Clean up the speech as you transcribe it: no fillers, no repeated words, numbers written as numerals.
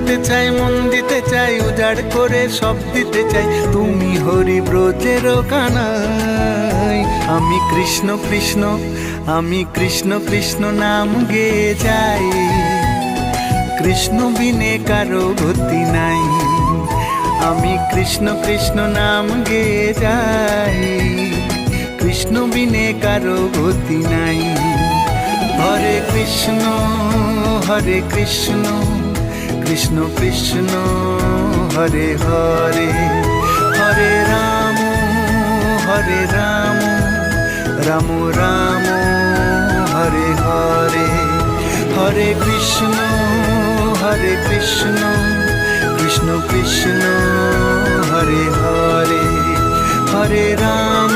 দিতে চাই, মন দিতে চাই, উজাড় করে সব দিতে চাই, তুমি হরি ব্রজের কানাই। আমি কৃষ্ণ কৃষ্ণ, আমি কৃষ্ণ কৃষ্ণ নাম গেয়ে যাই, কৃষ্ণ বিনে কারো গতি নাই। আমি কৃষ্ণ কৃষ্ণ নাম গেয়ে যাই, কৃষ্ণ বিনে কারো গতি নাই। হরে কৃষ্ণ হরে কৃষ্ণ, কৃষ্ণ কৃষ্ণ হরে হরে, হরে রাম রাম রাম হরে হরে। হরে কৃষ্ণ কৃষ্ণ কৃষ্ণ হরে হরে, হরে রাম